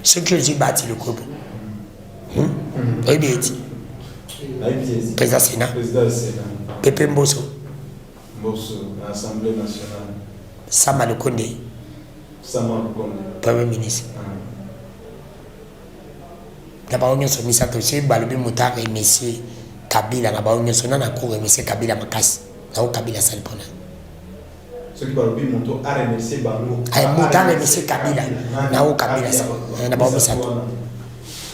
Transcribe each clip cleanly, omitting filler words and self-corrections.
Ce que j'ai bâti le groupe. Oui, bien dit. Président Sénat. Pépé Mbosso. Assemblée nationale. Sama Lukonde. Premier ministre. D'abord, on a mis ça aussi, Balobi Moutard et Monsieur Kabila. D'abord, on a sonné à cour et Monsieur Kabila Makas. Là où Kabila Salpona. Ce qui Balobi Moutard a remercié Banou. Moutard et Monsieur Kabila. Là où Kabila Salpona. D'abord, on a mis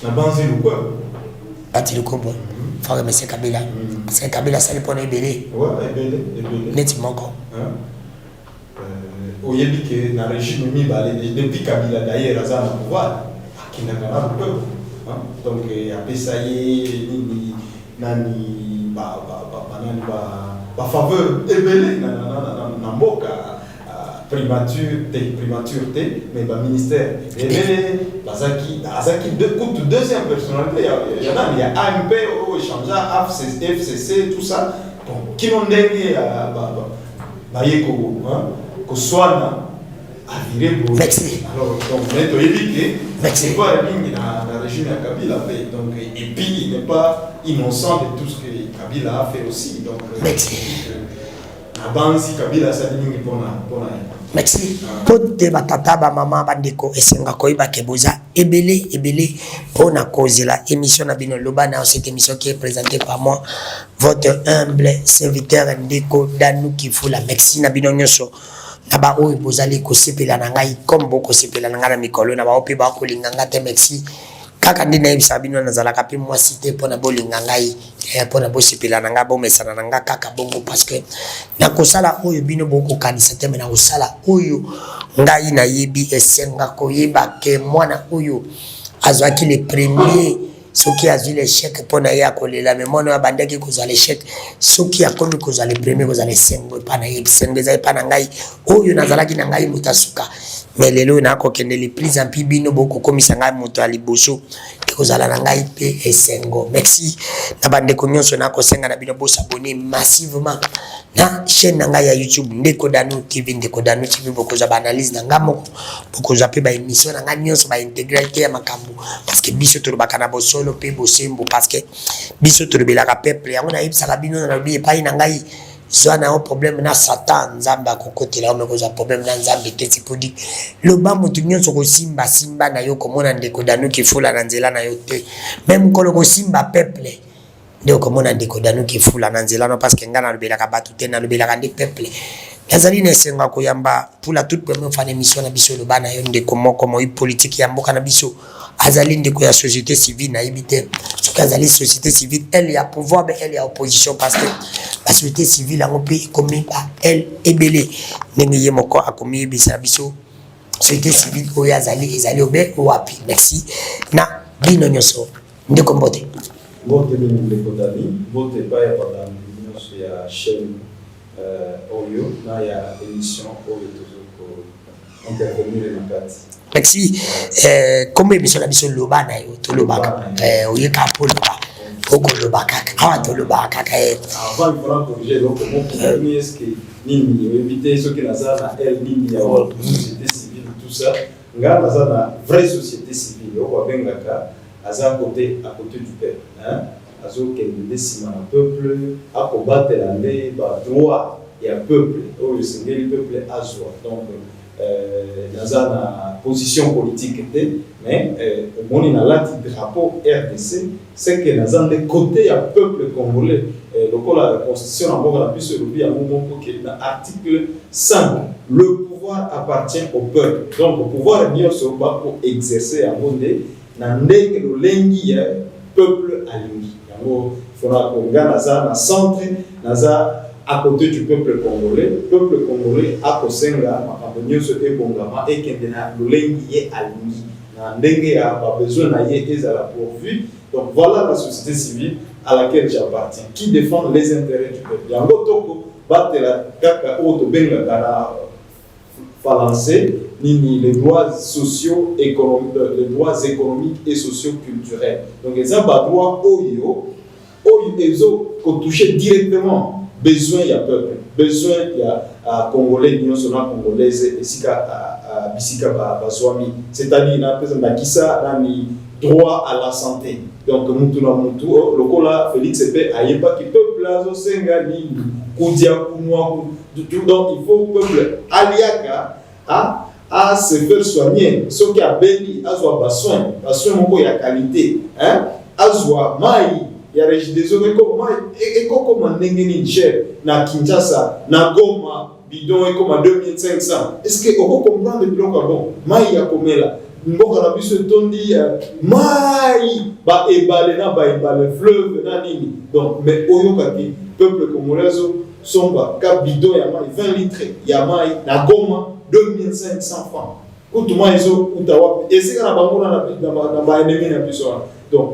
na banzi le quoi? Bati le quoi? Faut remercier Kabila. Parce que Kabila Salpona est belé. Ouais, est belé. Net manquant. Au Yébi que dans le régime depuis Kabila d'ailleurs, à le pouvoir, qui n'a pas le peuple. Donc, il y a Pessaye, Nani, faveur ébélée, Namboka, primature, mais le ministère. Et Azaki, deuxième personnalité, il y a AMP, Chanja, FCC, tout ça. Donc, qui n'ont dégué que soit à virer pour. Merci. Alors, donc, on est évité. C'est pas la ligne dans la région de Kabila. Donc, et puis, il n'est pas innocent de tout ce que Kabila a fait aussi. Donc, merci. La banque, si Kabila, ça ligne pour la. Merci. Pour te batata ba maman bandeko esenga koiba keboza ebele pour na cause la émission na bino lobana cette émission qui est présentée par moi votre humble serviteur Ndeko Danou Kifula. Merci na bino nyoso. Na ba oyo bozali ko sepela na ngai comme boko sepela na ngana mikolo na ba opi ba ko linganga te merci. Kaka ndina ibisa bino na zalaka pe moi cité pour na bolinga ngai pour na bo sepela na nga bo mesana na nga kaka bongo parce que na kosala oyo bino boko kanisa te na kosala oyo ngai na yebi esenga koyeba ke mwana oyo azwaki le premier soki azwi l'échec pour na ya kolela mais mwana abandaki kozala l'échec soki akomi kozala le premier kozala esengo pa na yebi sengo ezali pa na ngai oyo nazalaki na ngai mutasuka mais lelo na ko kende le plus en plus bino boko komisa ngai moto ali boso ekozala na ngai pe esengo. Merci na bande ko nyonso na ko senga na bino bo s'abonner massivement na chaîne na ngai ya YouTube Ndeko Danou TV. Ndeko Danou TV boko za analyse na ngamo boko za pe ba émission na ngai nyonso ba intégralité ya makambo parce que biso to bakana bo solo pe bo sembo parce que biso to belaka peuple yango na yebisa bino na bi pa ina ngai Zwana au problème na Satan nzamba kokotela o mekoza problème na nzambe teti podi loba mutu nyonso ko simba na yo komona Ndeko Danou Kifula na nzela na yo te même kolo ko simba peuple ndio komona Ndeko Danou Kifula na nzela no parce que ngana lobela ka batu te na lobela ka ndi peuple yazali na senga ko yamba pour la toute première fois émission na biso loba na yo ndeko moko mo politique ya mboka na biso azali ndeko ya société civile na ibite soki azali société civile elle y a pouvoir mais elle y a opposition parce que la société civile a pays comme elle ebele ndenge ye moko akomi bisa biso société civile oyo azali ezali obe wapi. Merci na bino nyoso ndeko mbote mbote bino ndeko dali mbote pa ya padam nyoso ya chaîne oyo na ya émission oyo tozoko intervenir na kati. Merci. Comme émission la biso loba na yo to lobaka oye ka poloba oko lobaka awa to lobaka avant il faudra corriger donc mon premier est-ce que nini éviter ce que la zana elle nini ya société civile tout ça nga la zana vraie société civile au bengaka aza à côté du peuple hein azo kende desima na peuple a combattre la loi ba droit ya peuple au sengeli peuple azwa donc dans une position politique, mais au moins dans le drapeau RDC, c'est que dans un côté du peuple congolais, la constitution a pu se lever à l'article 5, le pouvoir appartient au peuple. Donc le pouvoir est sur pour exercer à Mondé, dans le peuple aligné. Il faudra qu'on gagne dans un centre, à côté du peuple congolais à Kosenga makambo se ebongama et que le lengi est aligné na ndenge a pas besoin na ye ezala pourvu. Donc voilà la société civile à laquelle j'appartiens qui défend les intérêts du peuple yango toko batela kaka auto benga kana balancer nini les droits sociaux économiques les droits économiques et sociaux culturels. Donc les droits oyo ezo ko toucher directement besoin ya peuple besoin il y a congolais nion sona congolaise et sika bisika bazwami c'est-à-dire na pesa na kisa na ni droit à la santé donc mutu na mutu lokola Félix Epe ayeba ki peuple azo senga ni kudia kunwa donc il faut peuple aliaka à se faire soigner ce qui a béni azwa soin moko ya qualité hein azwa mai ya regideso eko comme ndenge ni cher na Kinshasa na Goma bidon eko ma 2500 est-ce que on peut comprendre biloko bon mai ya komela mboka na biso tondi mai ba ebale fleuve na nini donc mais oyoka ki peuple congolais somba ka bidon ya mai 20 litres ya mai na Goma 2500 francs kutuma izo utawa esika na bango na ba ennemi na biso donc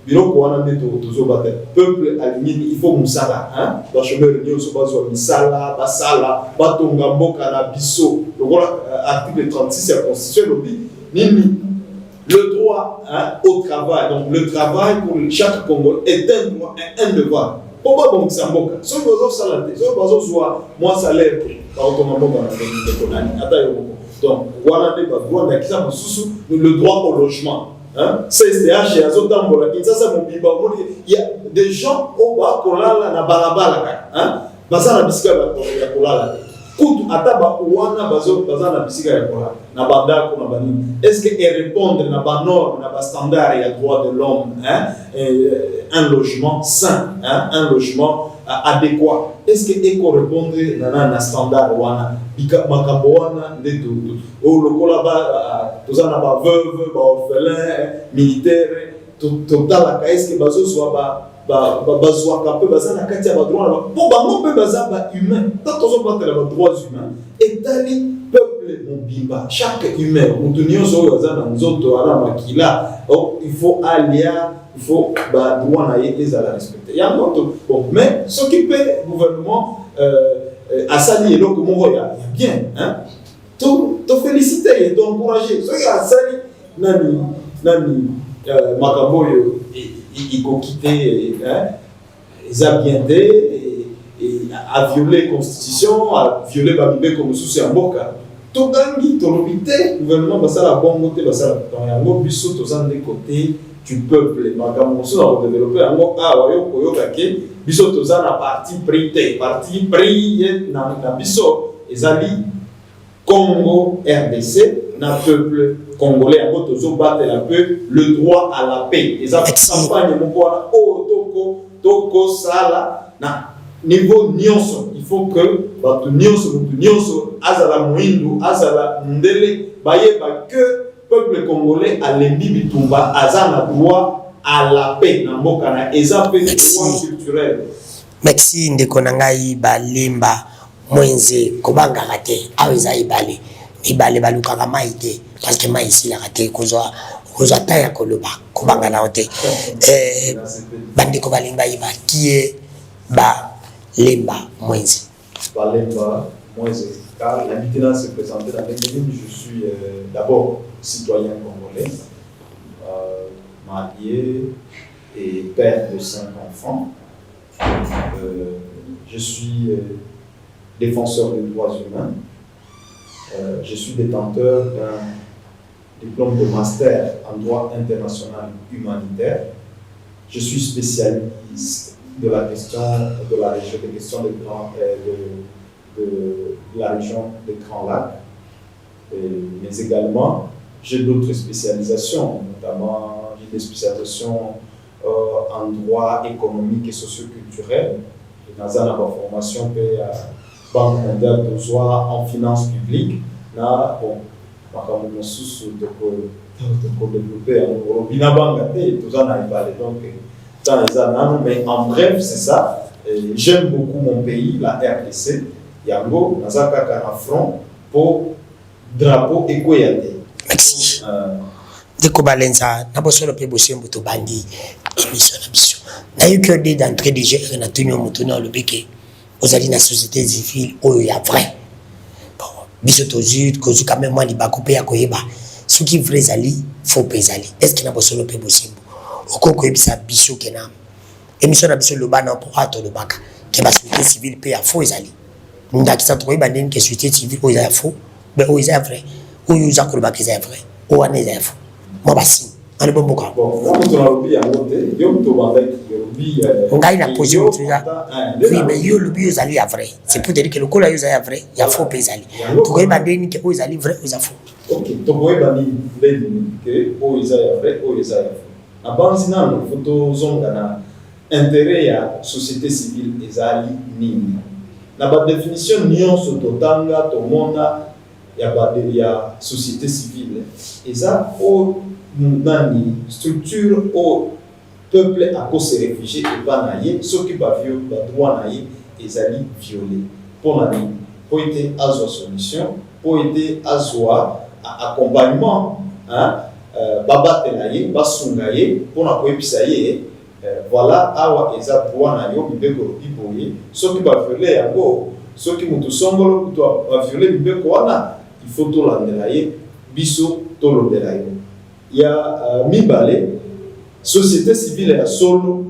biloko wana nde tozobata peuple alimini il faut musala hein bachomeur nyonso bazwa misala basala batonga mboka na biso lokola article 36 ya constitution lobi nini le droit hein, au travail donc le travail pour chaque Congolais est un droit et un devoir pourquoi bon ça mboka so bazo sala te so bazo zwa moi salaire ba otonga mboka na konani ata yo donc wana nde ba droit na kisa mosusu le droit au logement. Hein? CSTH et Azotambola, il y a des gens au bas kolala na balabala hein? Baza na bisika ya kolala. Kutu ataba wana baza na bisika ya kolala. Na banda ko na bani. Est-ce que répondre na ba norme na ba standard ya droit de l'homme hein? Un logement sain, hein? Un logement adéquat. Est-ce que éco répondre na standard wana bika makambo wana ndeto o lokola ba tozana ba veuve ba orphelin militaire total ka est-ce que bazo soit ba bazwa ka pe bazana kati ya ba droit pour bango pe baza ba humain tozo battre ba droits humains et tali peuple mobimba chaque humain mutunio zo bazana nzoto ala makila il faut alia il faut ba droit na yé à respecter il y a un autre bon mais ce qui peut gouvernement asali eloko moko ya bien hein to féliciter et d'encourager ce qui asali nani makambo yo iko quitter hein za bienté et a violer constitution a violer babibé comme sous ya mboka to gangi to lobité gouvernement basala bongo te basala dans ya ngo biso to zande côté du peuple makambo so na développer yango awa yo koyoka ke biso to za na parti pris na biso ezali Congo RDC na peuple congolais yango tozo battre la paix le droit à la paix eza campagne moko wana toko sala na niveau nyonso il faut que bato nyonso azala moindu azala ndele bayeba que peuple congolais alembi bitumba azana droit à la paix na mboka na eza pe droit culturel. Merci ndeko na ngai balemba mwenze kobanga kate aweza ibale balukaka mai te parce que mai ici la kate kozwa ta ya koloba kobanga na ote bandeko balemba iba kie ba lemba mwenze car l'invité là se présenter dans les minutes. Je suis d'abord citoyen congolais, marié et père de 5 enfants. Je suis défenseur des droits humains. Je suis détenteur d'un diplôme de master en droit international humanitaire. Je suis spécialiste de la question de la région, des questions de la région des Grands Lacs. Mais également, j'ai d'autres spécialisations, notamment j'ai des spécialisations en droit économique et socio-culturel. J'ai une formation à Banque mondiale de Zoa en finances publiques. Là, bon, mais en bref, c'est ça. J'aime beaucoup mon pays, la RDC. Yango, Nazaka Karafron, pour drapeau Ekoyate. Merci. Deko Balenza, Nabosolo Pebosembo to Bandi, émission d'ambition. Na eu que d'entrée de jeu, on a tenu au mouton le béquet. Aux alliés de la société civile, où il y a vrai. Bon, bisoto zut, kozu quand même moi, il va couper à Koyeba. Ce qui est vrai, Zali, faut pézali. Est-ce qu'il n'a pas solo Pebosembo? Au Koko Ebisa Bisso Kenam. Émission d'ambition, le ban pour Hato le Baka. que la société civile peut y avoir faux ezali. Ndakisa to koyeba ndeni que société civile o ya faux, mais o ya vrai. O yuza ko ba que c'est vrai. O wana ya faux. Moi basi. Ani bomboka. Bon, on a lobby à monter, yo to ba lobby. On a une position là. Oui, mais yo lobby ezali ya vrai. C'est pour dire que le cola yuza ya vrai, ya faux pe ezali. To koyeba ndeni que o ezali vrai, o ya faux. Ok, to koyeba ndeni que o ezali ya vrai, o ezali ya faux. Na banzi nano photo zonga na intérêt ya société civile ezali nini. Na ba définition nyonso totanga tomonda ya société civile eza o nani structure au peuple à cause se réfugier et pas naïe ce qui va violer ba droit naïe ezali violé pour nani pour être azwa solution pour être azwa accompagnement hein babatelaye basungaye pour na koepisaye voilà awa eza droit na yo mbeko biboye ce qui va violer yango ce qui mutu songolo to va violer mbeko wana il faut to landelaye biso to londelaye ya mibale société civile ya solo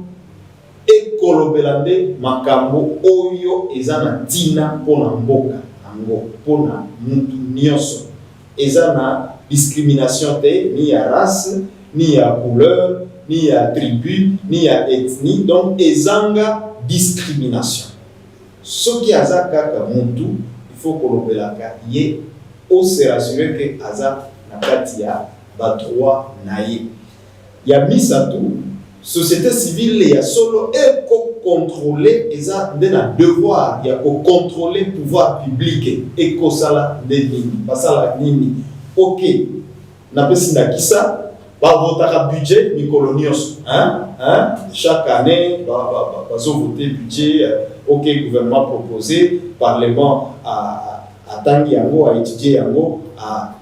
ekolobelande makambo oyo eza na tina pona mboka ango pona mutu nyonso eza na discrimination te ni ya race ni ya couleur ni ya tribu ni ya ethnie donc ezanga discrimination soki aza kaka mutu il faut kolobelaka ye o se rassurer que aza na kati ya ba droit naye ya misatu société civile ya solo eko contrôler eza nde na devoir ya ko contrôler pouvoir public eko sala nini basala nini ok na pesi na kisa ba votaka budget mikolo nyonso chaque année bazo voter budget ok gouvernement proposé parlement a tangi yango a étudier yango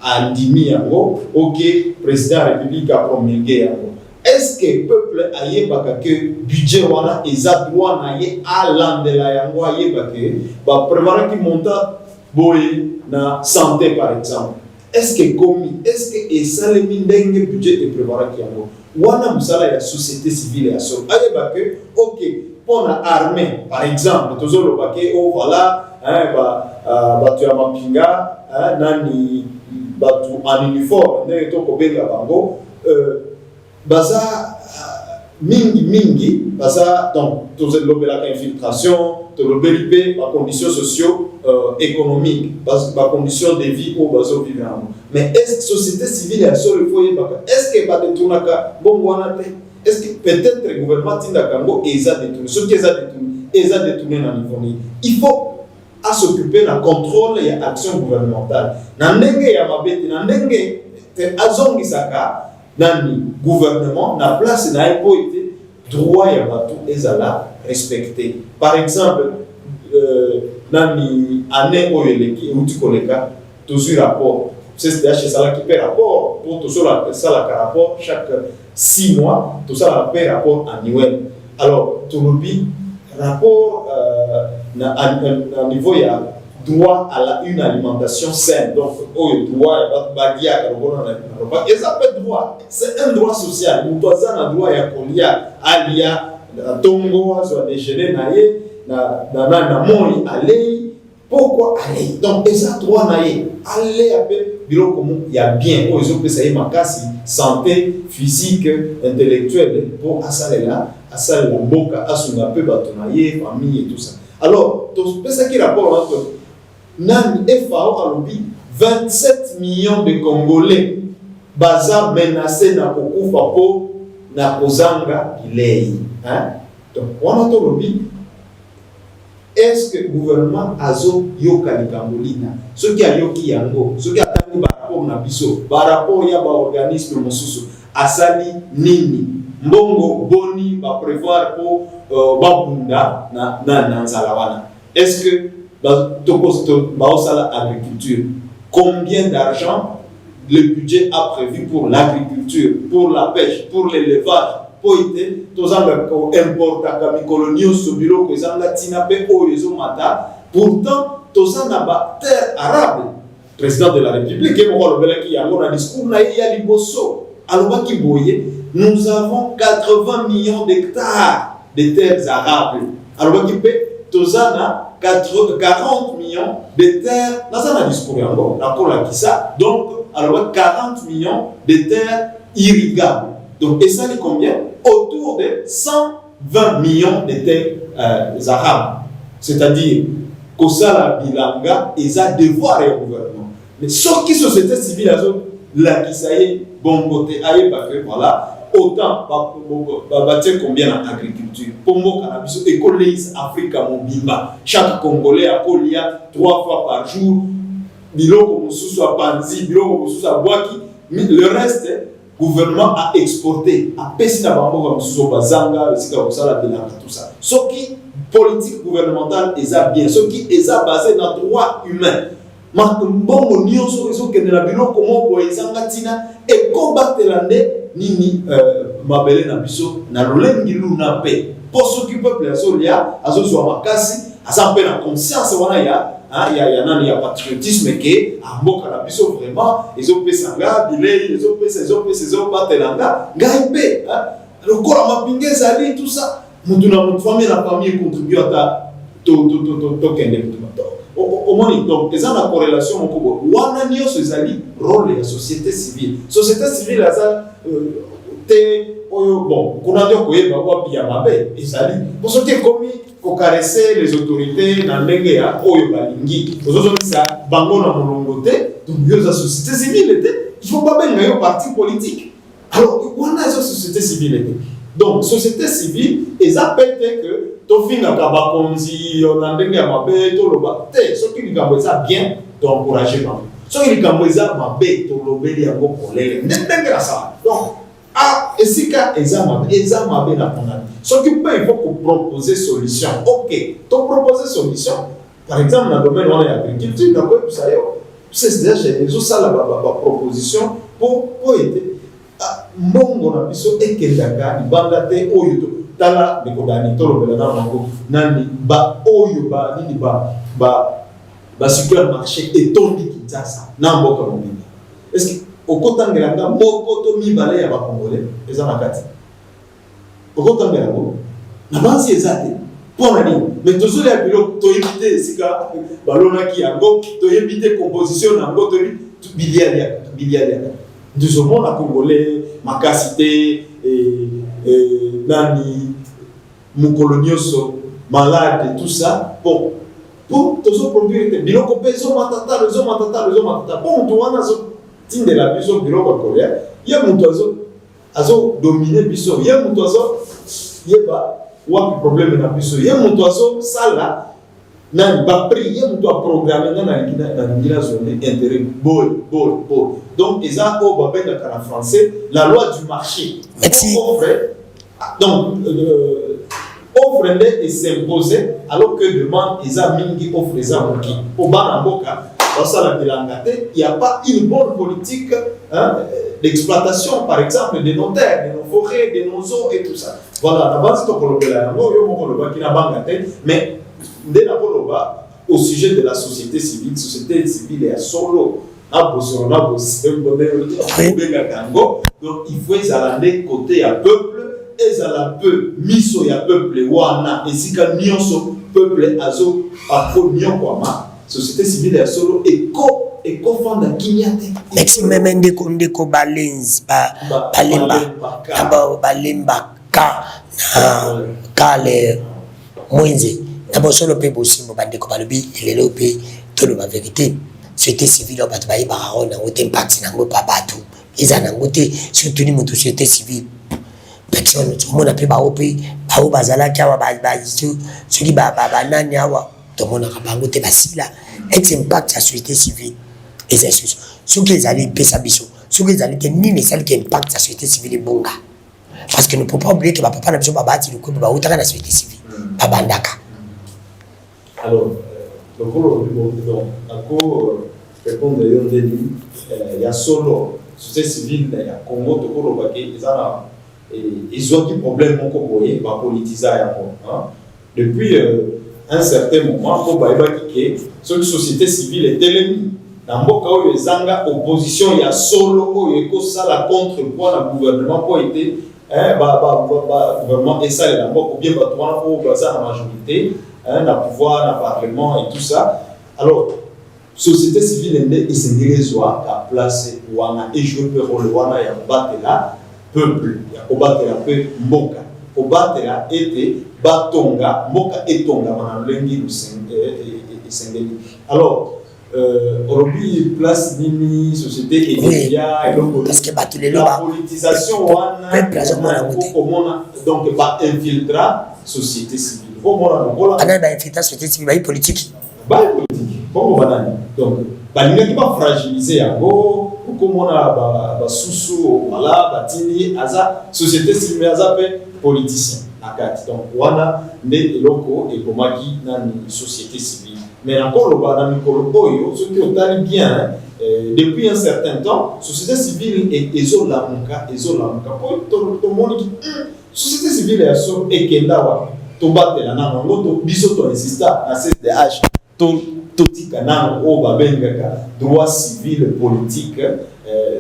a ndimi yango ok président de la république a promulgué yango. Est-ce que peuple ayebaka que budget wana eza droit na ye a landela yango ayebaka ba prévoir ki monta boye na santé par exemple. Est-ce que komi est-ce que esalemi ndenge budget e prévoir ki yango wana musala ya société civile ya so ayebaka ok pour la armée par exemple tozolo bake oh voilà batu ya mapinga nani batu en uniforme ndenge tokobenga bango baza mingi baza donc tozolobelaka infiltration tolobeli ba conditions socio-économiques ba conditions de vie au bazo vivre mais est-ce que société civile ya solo faut yebaka est-ce que ba détournaka bongo wana te est-ce que peut-être le gouvernement tinda kango eza détourné ce qui eza détourné na niveau ni il faut à s'occuper de la contrôle et action gouvernementale. Nandenge ya mabeti nandenge te azongi saka nani gouvernement na place na epo ite droit ya batu ezala respecté. Par exemple nani année oyeleki uti koleka tozu rapport CSDH sala qui fait rapport pour tout ça la rapport chaque 6 mois tout ça la fait rapport annuel. Alors tout le rapport à niveau ya droit à une alimentation saine donc au droit badia et ça peut droit c'est un droit social nous doit ça un droit ya kolia alia tongo so déjeuner naie na moi aller pourquoi aller donc ça droit naie aller après bureau commun il y a bien oh ils ont ça y makasi santé physique intellectuelle pour assaler là assaler la boca asunga peu batonaye famille et tout ça. Alors, tout ce qui rapport entre Nan FAO a lobby 27 millions de Congolais baza menacés na kokufa po na kozanga bilei. Donc, on a tout lobby. Est-ce que le gouvernement azo yoka ni Congolina? Ce qui a yoki yango, ce qui a tangu par rapport na biso, par rapport ya ba organisme mosusu, asali nini? Mbongo boni ba prévoir pour babunda na nzalawana. Est-ce que agriculture combien d'argent le budget a prévu pour l'agriculture, pour la pêche, pour l'élevage, pour aider tous importa comme coloniaux sur bureau que ça la tinape au réseau mata. Pourtant tous ba terre arabe. Président de la République et moi le qui a un discours na ya liboso. Alors qui boye nous avons 80 millions d'hectares de terres arables. Alors qui peut tozana 40 millions de terres dans un discours yango nakola kisa donc alors 40 millions de terres irrigables donc et ça dit combien autour de 120 millions de terres arabes c'est-à-dire kosala bilanga et ça devoir au gouvernement mais ce qui société civile azo la kisaye bon côté aye parce que voilà autant bâtir combien en agriculture pombo cannabis écoleis Africa mobimba chaque congolais a colia 3 fois par jour biloko mususu a panzi biloko mususu a boaki le reste gouvernement a exporté a pesina bango mususu bazanga esika kosala bilanga tout ça ce qui politique gouvernementale eza bien ce qui est basé dans droit humain mbongo nyonso ezokende na biloko moko ezanga tina ekombatelande nini mabele na biso na lolengi luna pe pour s'occuper peuple azolia azozwa makasi asa pe na conscience wana ya nani ya patriotisme ke amboka na biso vraiment ezopesa nga bilei ezopatelanga ngai pe lokola mapinga ezali tout ça mutu na mutu famille contribue ata tokende au moins donc ils ont la corrélation au Congo wana nyonso ezali rôle ya société civile aza bon kuna ndio koyeba wapi ya mabe ezali pour ce qui est commis ko caresser les autorités na ndenge ya oyo balingi ozozomisa bango na molongo te donc yo za société civile te il faut pas benga yo parti politique alors wana za société civile te donc société civile eza pete que tofinga kaba konzi na ndenge ya mabe to loba te soki likambo eza bien to encourager bango soki likambo eza mabe to lobeli yango kolele ndenge la ça donc esika eza mabe na pona soki pe il faut ko proposer solution OK to proposer solution par exemple dans le domaine de l'agriculture na ko ça yo c'est déjà les autres la proposition pour aider mbongo na biso ekendaka ibanda te oyo to tala bekodani to lobela na bango nani ba oyo ba nini ba supermarché etondi Kinshasa na mboka mobimba est-ce que okotangela moko to mibale ya ba congolais eza na kati okotangela ngo na bansi ezate pona nini mais toujours ya bilo to éviter sika balona ki yango to éviter composition na ngo to bilialia nous avons la congolais makasité nani mukolonioso malade tout ça bon pour toujours produire biloko peso matata bon to wana zo tinde la biso biloko korea ya muto azo dominer biso ya muto azo yeba wapi problème na biso ya muto azo sala nani ba prix ya muto a programmer na ngila zone intérêt bon donc eza o babenda kana français la loi du marché donc offre et s'imposer alors que demande eza mingi offre eza moki au bana mboka dans ça il n'y a pas une bonne politique d'exploitation par exemple de nos terres, de nos forêts, de nos eaux et tout ça voilà la base to kolobela yango yo moko loba kina banga te mais dès la koloba au sujet de la société civile est solo donc il faut aller côté à peuple et à peu miso ya peuple wana esika nyonso peuple azo akonyo kwa société civile est solo eko fanda kinyate merci même ndeko balenzi balemba kale mwenze na solo pe bosimbo bandeko balobi lelo pe tolo ba vérité société civile bato ba yeba na ngote impact na ngo pa bato eza na ngote surtout ni moto société civile personne tout monde pe ba ope ba o bazala kya ba soki ba nani awa to mona ka bango te basila ex impact la société civile et c'est ce qu'ils allaient pesa biso ce qu'ils allaient nini celle qui impact la société civile bonga parce que ne peut pas oublier que papa na biso babati le couple ba utaka na société civile babandaka alors donc répondre il y a solo société civile il y a Congo to ko ba ke ezana ils ont des problèmes mon koboye ba politiser depuis un certain moment pour ba ki cette société civile est élémée dans mboka oyo ezanga opposition ya solo oyo ko sala contre pour le gouvernement pour été gouvernement et ça la mboka bien ba toana ko baza la majorité na pouvoir, na parlement et tout ça. Alors, société civile et c'est à place wana et jouer le rôle wana ya battre la peuple, ya combattre la peuple mboka, combattre la été batonga mboka et tonga wana lengi et sengeli. Alors aujourd'hui place nini société et médias et donc parce que battre les la politisation wana donc ba infiltrer société civile. Ana ba infiltrer société civile ba politique. Ba politique. Bon banani. Donc balinga qui va fragiliser yango comme on a ba susu voilà batini aza société civile aza pe politicien akati. Donc wana ne eloko et komaki na société civile. Mais encore le bas dans le colopoyo ce qui est bien depuis un certain temps société civile et ezolamuka pour tout le monde qui société civile est so ekendawa to batela na ngoto biso to insista na CDH tout tika o babengaka droit civil politique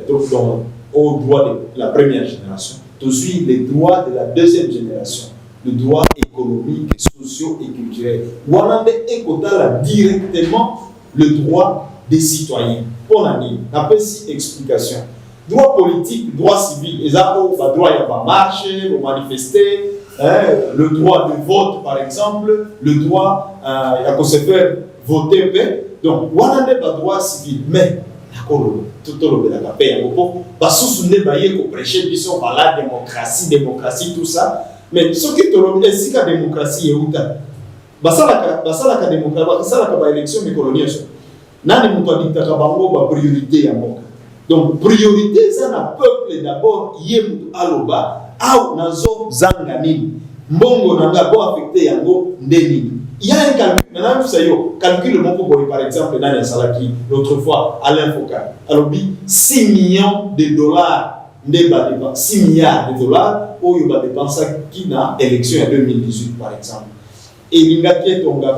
donc au droit de la première génération tout suit les droits de la deuxième génération le droit économique, socio et culturel. Wanande ekotala directement le droit des citoyens. Pour l'année, n'a pas si explication. Droit politique, droit civil, les droit à marcher, à manifester, le droit de vote par exemple, le droit à se faire voter. Donc, wanande pas droit civil, mais tout le monde a payé. Parce que nous avons prêché la démocratie, tout ça. Mais ce qui est le la démocratie est où la démocratie, la élection mais coloniale. Nani muto dictateur bango ba priorité ya moka. Donc priorité ça na peuple d'abord yem aloba au nazo zanga nini. Mbongo nanga bo affecté yango ndeni. Il y a un calcul, maintenant vous savez, calcul moko boy par exemple dans les salaki l'autre fois Alain Foucault. Alors 6 millions de dollars. 6 milliards de dollars où il va dépenser qui n'a élection en 2018 par exemple. Et il y a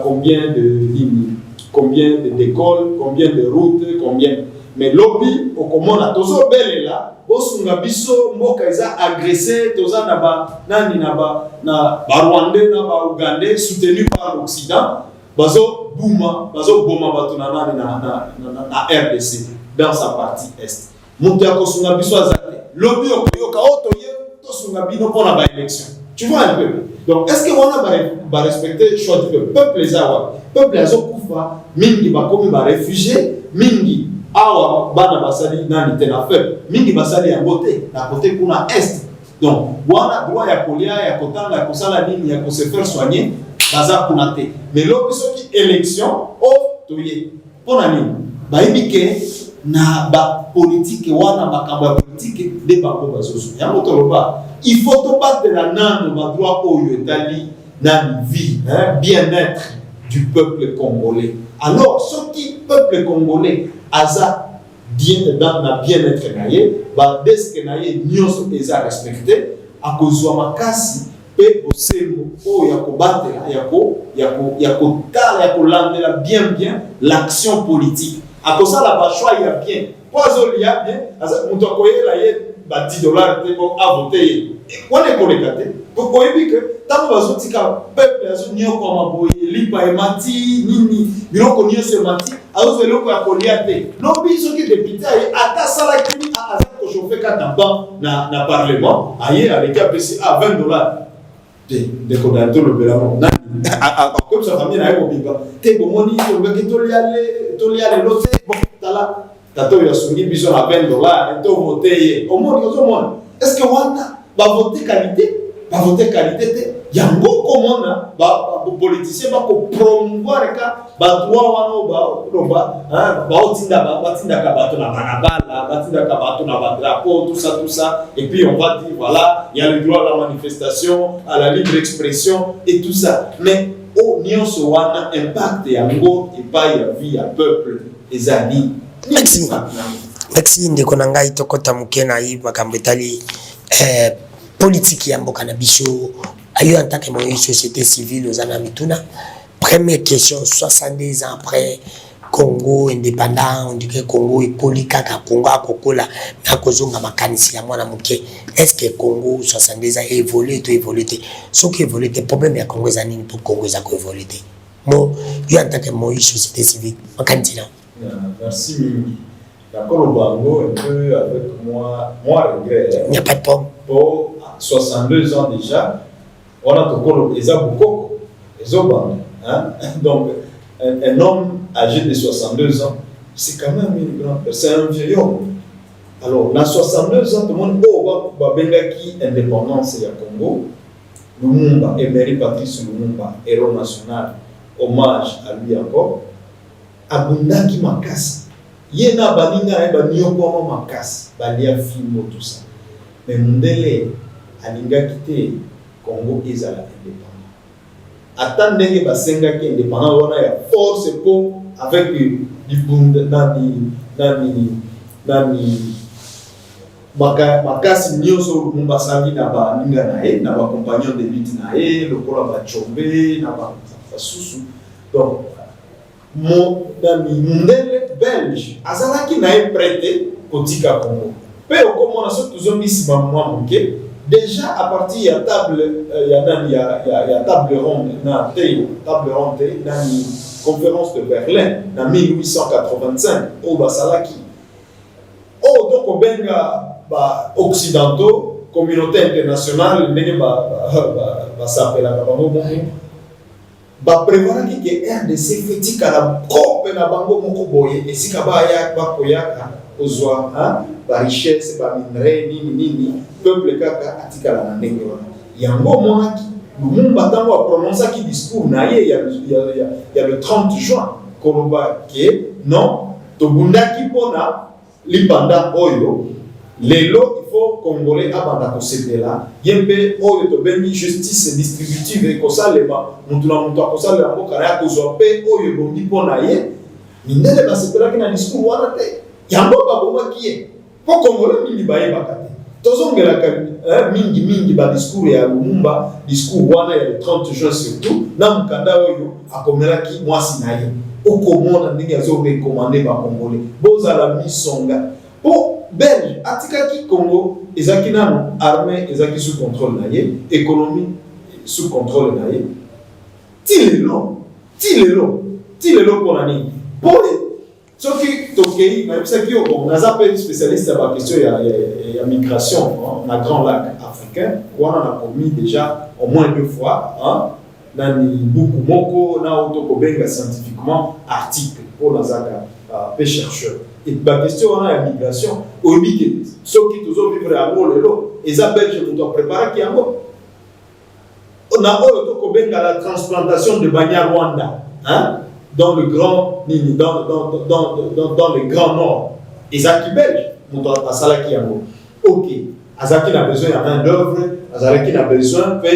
combien de lignes, combien d'écoles, combien de routes, combien. Mais lobby, au comment on a toujours belle là, au Sungabiso, Mboka a agressé, toza naba, nani naba, na Rwandais, naba Ougandais, soutenu par l'Occident, bazo bouma, bazo boma batuna nani na RDC dans sa partie est. Monte à Sungabiso azate. Lobby okoyoka otoye to Sungabino pour la élection. Tu vois un peu. Donc est-ce que on va respecter le choix du peuple les awa. Peuple les okufa mingi ba komi ba réfugié mingi awa bana basali nani tena fait mingi basali ya boté na côté kuna est. Donc wana droit ya kolia ya kotanga ya kosala nini ya se faire soigner baza kuna te. Mais lobby soki élection o toye. Pona nini? Ba ibike na ba politique wana bakamba politique de bako bazoso ya motoloba il faut to battre la nano ba droit oyo etali na vie bien-être du peuple congolais. Alors ce qui peuple congolais aza bien dans la bien-être naie ba deske naie nyonso eza respecté a kozwa makasi pe osemo o ya ko battre ya ko tala ya ko landela bien l'action politique. À cause de la choix, il y a bien. Poison, il y a bien. On doit payer $10 à voter. On est connecté. Pour que tant que vous peuple a mis comme boy, lipa et mati, nini, biro konyo se mati, alors c'est le coup à coliaté. Non, puis ce qui est député, à ta salle qui a chauffé quand na parlement, ailleurs avec un PC à $20. De condamner le Bélamont. Comme sa famille n'a pas de biba. T'es bon, moni, tu y aller l'autre. Bon, t'as là, t'as tout yasuni, bison à $20, et tout voter. Au monde, est-ce que on va voter qualité? Va voter qualité. Il y a beaucoup de monde, les politiciens vont promouvoir les cas, droit tout ça. Et puis on va dire, voilà, il y a le droit à la manifestation, à la libre expression et tout ça. Mais au nion se wana impact et ango et pas y a vie à peuple et amis. Merci ndeko na ngai tokota mukena yi makambo etali politique ya mboka na biso ayo en tant que moyen société civile aux Anamituna. Première question, 70 ans après Congo indépendant, on dit que Congo est polikaka Congo a kokola na kozonga makanisi ya mwana muke. Est-ce que Congo 70 ans évolué, tout évolué? Ce qui évolué, problème ya Congo za nini pour Congo za ko évolué? mo yo en tant que Moïse société civile makantina. Merci Mingi. D'accord au bango un peu avec moi regret. Il n'y a pas de problème. Pour 62 ans déjà, on a encore les abouko, les obans, hein. Donc un homme âgé de 62 ans, c'est quand même une grande personne, c'est un vieux homme. Alors, dans 62 ans, tout le monde va bengaki indépendance ya Congo. Lumumba, Emery Patrice Lumumba, héros national, hommage à lui encore. Abundaki makasi. Yena baninga eba nyoko makasi, balia filmo tout ça. Mais Mundele alinga quitté Congo ezala indépendant. Attendez que basenga ki indépendant wana ya force pour avec du nani makasi nyonso Lumumba sali na ba ninga na ye na ba compagnon de lutte na ye lokola ba chombe na ba susu. Donc Mundele belge azalaki na ye prêté kotika Congo. Pe okomona so tuzongisi ba mwa moke déjà à partir de la table ronde na conférence de Berlin en 1885 au Basalaki. Oh donc au benga occidentaux, communauté internationale, s'appelle prévoir que RDC fait la propre na bango moko boye et si kabaya bakoyaka ozwa ba richesse ba minerai nini peuple kaka atikala na ndenge wana yango monaki Lumumba tango a prononcé qui discours na ye il y a le 30 juin koloba ke non tobundaki pona lipanda oyo lelo il faut congolais abanda ko sepela yembe oyo to bengi justice distributive ko salema mutu na mutu ko salema ko kara ko zo pe oyo bondi pona ye ndele ba sepela kina discours wana te yango ba boma kiye ko congolais mingi baye bakate tozongela ka mingi ba discours ya Lumumba discours wana ya le 30 juin surtout na mukanda oyo akomela ki mwasi na ye okomona ndenge azo recommander ba congolais bozala misonga po belge atikaki Congo ezaki nano armée ezaki sous contrôle na ye économie sous contrôle na ye tilelo pona nini po soki tokei na bisaki yo bon naza pe spécialiste à la question ya migration na Grand Lac africain wana na commis déjà au moins 2 fois nani buku moko na autokobenga scientifiquement article pour nazaka pe chercheur et la question on a la migration au bique ceux qui toujours vivre à lelo eza belge nous doit préparer qui yango on a autokobenga la transplantation de Banyarwanda dans le grand dans le grand nord ezaki belge nous doit passer qui yango OK azaki na besoin de main d'œuvre azaki na besoin pe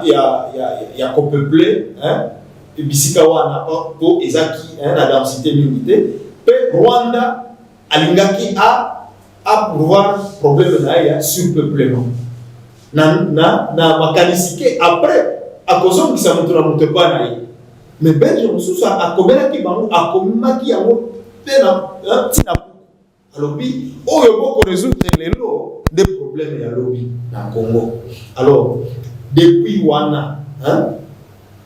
il y a qu'on peupler et bisika wana po ezaki na densité limitée pe Rwanda alingaki a pouvoir problème na ya surpeuplement na makanisike après akozongisa mutu na mutu pa na ye mais belge mususu akomelaki bango akomaki yango pe na tina alobi oyo boko résoudre lelo des problèmes ya lobi na Congo. Alors depuis wana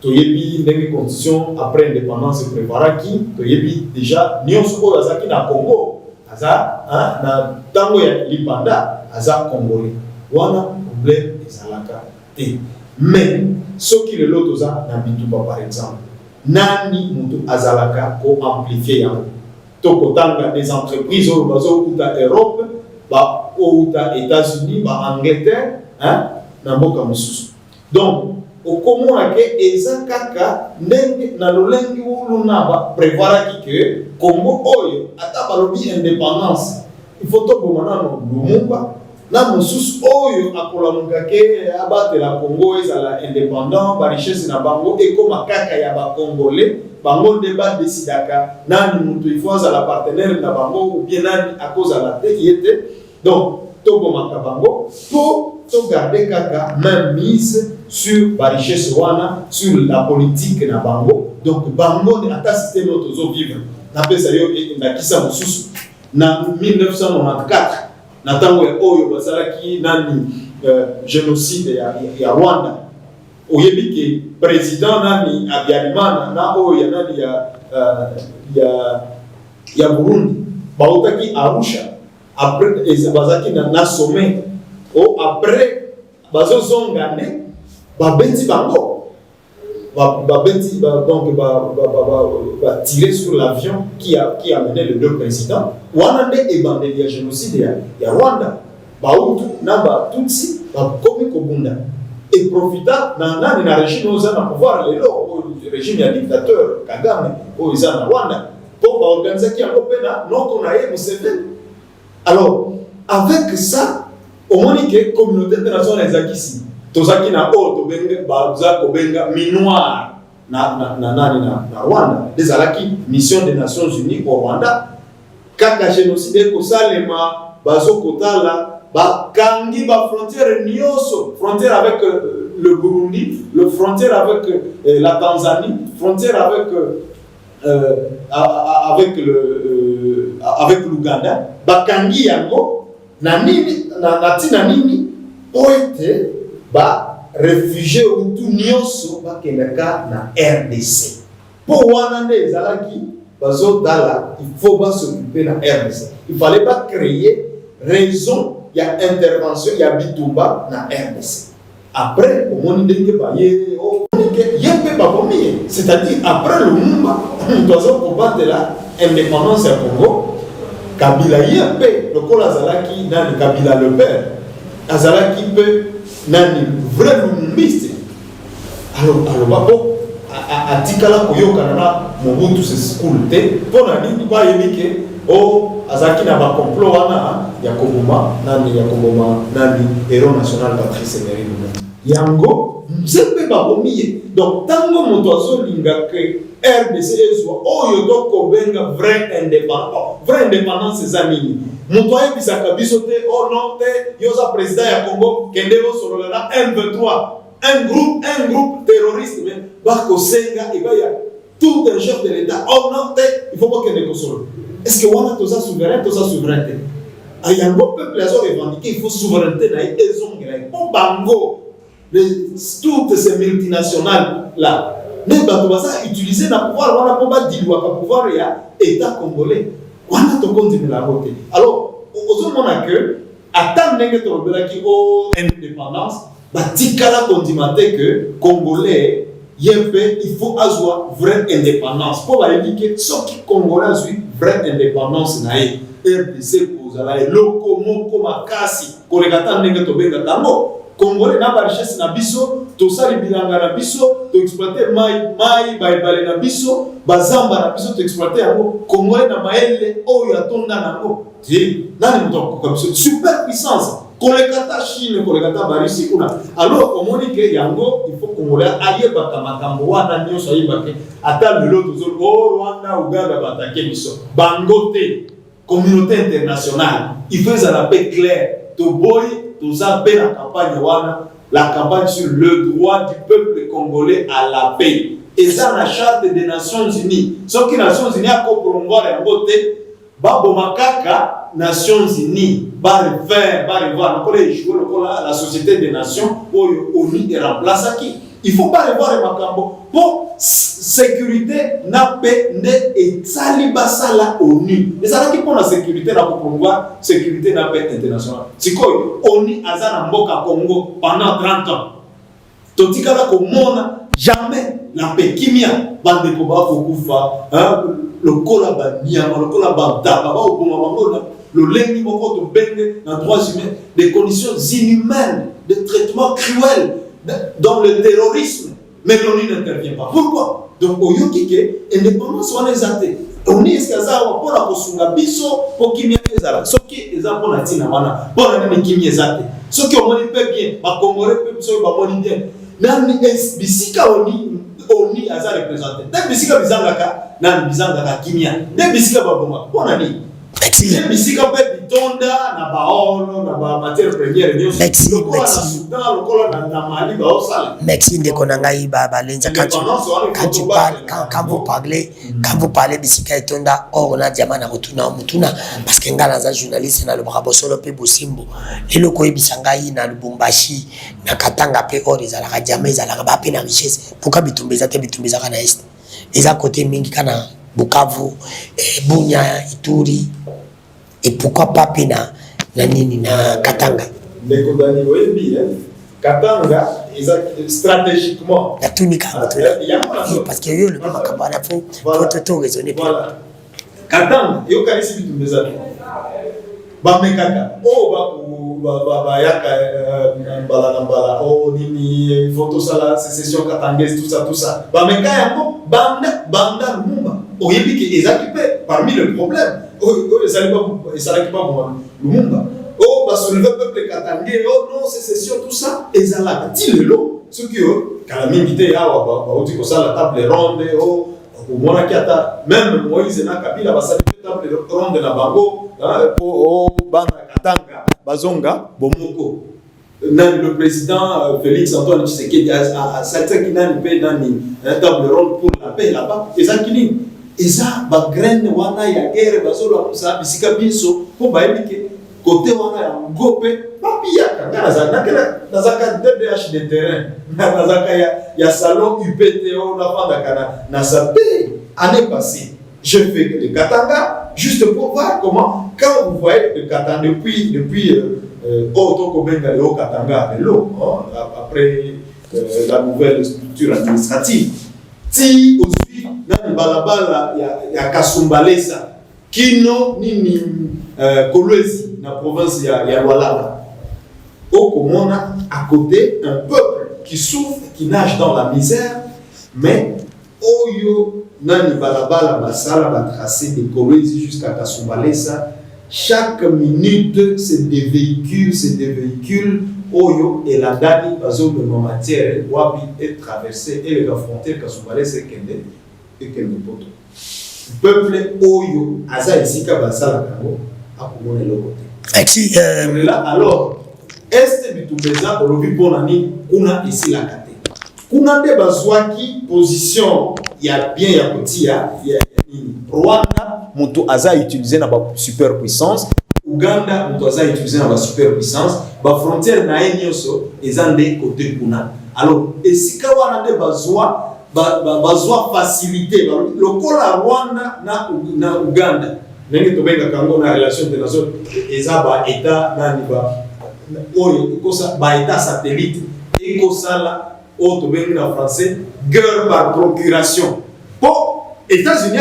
toyebi ndenge constitution après indépendance préparaki toyebi déjà nyonso oyo azaki na Congo aza na tango ya lipanda aza congolais wana problème ezalaka te mais soki lelo toza na bitumba par exemple nani mutu azalaka ko amplifier yango tokotanga des entreprises oyo bazokuta Europe ba outa États-Unis ba Angleterre na mboka mosusu donc okomona ke eza kaka ndenge na lolengi wuluna ba prévoiraki ke Congo oyo ata balobi indépendance il faut tobomana no Lumumba na mosusu oyo akolamuka ke abatela Congo ezala indépendant ba richesse na bango ekoma kaka ya ba congolais bango nde ba décidaka nani mutu il faut azala partenaire na bango ou bien nani akozala te yete donc tobomaka bango pour garder kaka même mise sur la richesse wana sur la politique na bango donc bango ne ata système auto vivre na pesa yo na kisa mususu na 1994 na tango ya oyo basalaki nani génocide ya Rwanda oyebi ke président nani Habyarimana na oyo nani ya Burundi bautaki Arusha après bazaki na sommet après bazozongane babeti bango babeti donc tirer sur l'avion qui a amené les deux présidents wana nde ebandeli ya génocide ya Rwanda bautu na batutsi bakomi kobunda et profita na régime oza na pouvoir lelo régime ya dictateur Kagame oyo eza na Rwanda pour baorganiser yango mpe na noko na ye Museveni. Alors avec ça omoni ke communauté internationale ezalaki si tozaki na oyo tobenga baza kobenga minoir na Rwanda ezalaki mission des Nations Unies au Rwanda kaka génocide kosalema bazokotala bakangi ba frontière nyonso, frontière avec le Burundi, le frontière avec la Tanzanie, frontière avec l'Ouganda, bakangi yango na nini na tina nini poete ba réfugié ou tout nyonso bakendaka na RDC. Pour wana nde ezalaki bazo dala, il faut pas s'occuper na RDC. Il fallait pas créer raison il y a intervention, il y a bitumba na RDC. Après, au monde de c'est-à-dire après le Mumba, nous devons combattre l'indépendance du Congo. Kabila yempe, le col Azalaki, nani Kabila le père, Azalaki peut nani vrai Lumumbiste. Alors à Tikala Koyokanana, Mobutu se sculpté, pour nani pas émiqué. Oh, Azaki na ba complot wana ya Koboma nani héros national Patrice Emery Lumumba. Yango mzepe babomiye. Donc tango moto azolinga ke RDC ezwa oyo to kobenga vraie indépendance ezamini. Moto ayebisaka biso te oh non te yoza président ya Congo kendelo solola M23 un groupe terroriste mais bako senga et ya tout un chef de l'État oh non te il faut pas que ne solo. Est-ce que on a tout ça souverain, tout ça souveraineté? Il y a un bon peuple qui a revendiqué il faut souveraineté dans les onglets. Pour Bango, toutes ces multinationales là, mais bah ça utiliser la pouvoir, on a pas dit le pouvoir il y a État congolais. On a tout continué la route. Alors, aux autres on a que attendre que tu regardes qui au indépendance, bah tikala condimenter que congolais il faut avoir vraie indépendance. Pour indiquer ce qui congolais a vraie indépendance nae RDC kozala eloko moko makasi kolekata ndenge tobenga tango congolais na ba richesse na biso tosali bilanga na biso to exploiter mai baibale na biso bazamba na biso to exploiter yango congolais na maele oyo atonda nango ti nani mutoko comme super puissance kolekata Chine kolekata ba Russie kuna. Alors omoni ke yango il faut congolais ayeba makambo wana nyonso ayeba ke ata lelo tozo Rwanda Uganda batake biso bangote communauté internationale il faut ça la paix claire to boy to za paix la campagne wana la campagne sur le droit du peuple congolais à la paix et ça la charte des Nations Unies ce que Nations Unies a promouvoir yango te babo makaka Nations Unies revoir la Société des Nations pour ONU et remplacer qui il faut pas revoir les macambo pour sécurité na paix et salibasa la ONU mais ça qui pour la sécurité na promouvoir sécurité na paix internationale c'est quoi ONU azana mboka Congo pendant 30 ans totikala komona jamais la paix kimia bande ko ba kokufa le kola ba nyama le kola ba daba ba oboma le lengi moko to bende na droits humains des conditions inhumaines de traitement cruel dans le terrorisme mais l'ONU n'intervient pas pourquoi donc oyoki ke indépendance wana ezate ONU eskaza pour la kosunga biso pour kimia ezala soki eza pour na tina wana pour na nini kimia ezate soki omoni pe bien ba congolais pe so ba moni bien nani bisika ONU aza représenté de bisika bizangaka nani bizangaka kimia de bisika baboma pour na nini bisika pe bitonda na baolo na ba matière première merci Mali ba osala merci ndeko na ngai baba lenza quand vous parlez Quand vous parlez bisika etonda or na diamant na rotuna mutuna parce que ngala za journaliste na le brabosolo pe bosimbo lelo ko ebisanga yi na Lubumbashi na Katanga pe or ezalaka diamant ezalaka ba pe na richesse pourquoi bitumbeza te bitumbeza kana est eza côté mingi kana Bukavu Bunya Ituri et pourquoi pas pe na nini na Katanga ndeko dani oyebi Katanga stratégiquement la tunika parce que yo le makabana faut tout raisonner voilà Katanga yo kanisi bitumbeza ba mekaka ba yaka mbala o nini photo sala sécession katangaise tout ça ba mekaka yango banda Lumumba oyebi ki ezaki parmi le problème ezalaki pas Lumumba oh, parce que le peuple katangais, oh non, sécession, tout ça, et ça l'a dit le lot. Ce qui est, quand la minité, on dit que ça, la table ronde, oh, au moins, même Moïse et Kabila, ça la table ronde na bango, oh, Bana Katanga, Bazonga, Bomoko. Le président Félix Antoine Tshisekedi a certains qui n'ont pas une table ronde pour la paix là-bas, et ça qui dit, et ça, ba graine, wana, ya guerre, bazola, ça, bisika binso, pour baébike. Côté wana ya ngope papia nazaka DDH de terrain nazaka ya salon UPTO na fanda na sapé année passée je fais de Katanga juste pour voir comment quand vous voyez de Katanga depuis Otoko Benga le Katanga après la nouvelle structure administrative ti aussi na balabala ya Kasumbalesa kino nini Kolwezi na province ya Lualaba. Au Komona, à côté, un peuple qui souffre, qui nage dans la misère, mais Oyo, Nani Balabala, Basala, va tracer de Kolwezi jusqu'à Kasumbalesa. Chaque minute, c'est des véhicules. Oyo et la Dani, Bazo de nos matières, Wabi est traversé et les frontières Kasumbalesa et Kende Poto. Peuple Oyo, Aza Isika Basala Kango, à Komona le côté. Là, alors, est-ce que tu fais ça pour le bonani, kuna ici la kate. Kuna de bazwaki position, il y a bien ya petit ya Rwanda, moto aza utilisé na ba superpuissance, Uganda moto aza utilisé na ba superpuissance, ba frontière na enyoso ezande côté kuna. Alors, esika wana de bazwa facilité, le kola Rwanda na Uganda. Nenge tobenga kango na relation internationale ezaba état nani ba oyo kosa ba état satellite ekosala o tobenga na français guerre par procuration pour États-Unis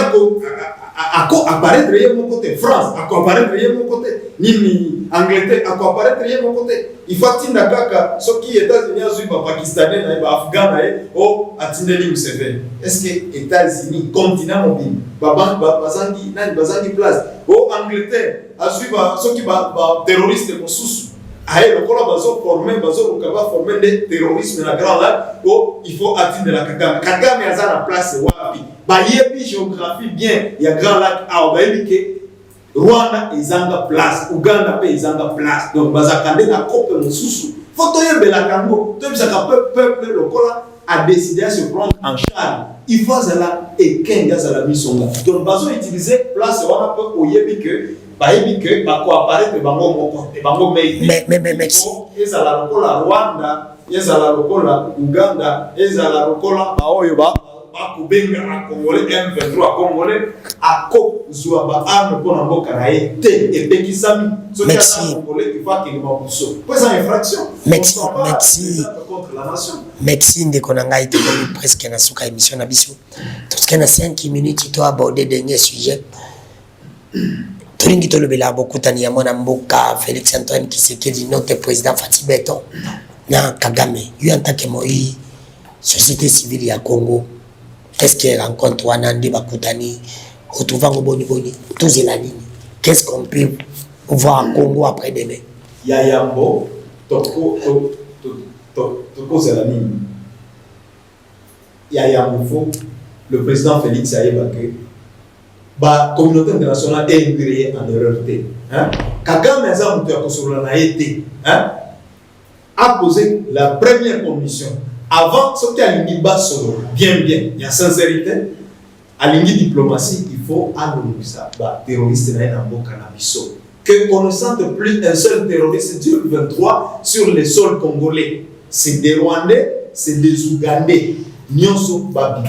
apparaître yé mon côté France apparaître yé mon côté nini Angleterre apparaître yé mon côté il faut tinda kaka soki États-Unis azui ba Pakistanais na ba Afghan na o atindeli Museveni est-ce que États-Unis continent mobile bazangi nani bazangi place o Angleterre azui ba soki ba terroriste mosusu aye lokola bazo former des terroristes na grand lac o il faut atindela Kagame azana place wapi ba yebi géographie bien ya grand lac a ba yebike Rwanda ezanga place, Uganda pe ezanga place. Donc bazakande na kope mosusu. Photo yebela kango, to bisaka peuple lokola a décidé à se prendre en charge. Il faut zala et kenga zala misonga. Donc bazo utiliser place wana pe oyebi que ba yebi que ba ko apparaître bango moko et bango mais ezala lokola Rwanda, ezala lokola Uganda, ezala lokola ba oyo ba kubenga a Congolais M23 Congolais a ko zuwa ba arme pour mboka na été et bekisami so ya Congolais qui va qu'il va pousser pour ça infraction merci contre la nation merci ndeko na ngai to presque na suka émission na biso tout ce que na 5 minutes to aborder dernier sujet tulingi to lobela bokutani ya mwana mboka Félix Antoine Tshisekedi notre président Fati Beton na Kagame lui en tant que moi société civile ya Congo. Qu'est-ce qu'elle rencontre Wanandi Bakutani, Otuvango Boni, tous les lignes. Qu'est-ce qu'on peut voir au Congo après demain? Yayambo, Toko c'est la ligne. Yayambo, le président Félix a évacué. La communauté internationale est ingréée en erreur. Kagame a posé la première condition. Avant, ce qui a une base bien, il y a sincérité, À l'ingé diplomatie, il faut annoncer ça. Bah, terroriste n'a un bon cannabis. Que qu'on ne sente plus un seul terroriste du 23 sur les sols congolais. C'est des Rwandais, c'est des Ougandais. Nyonso Babi.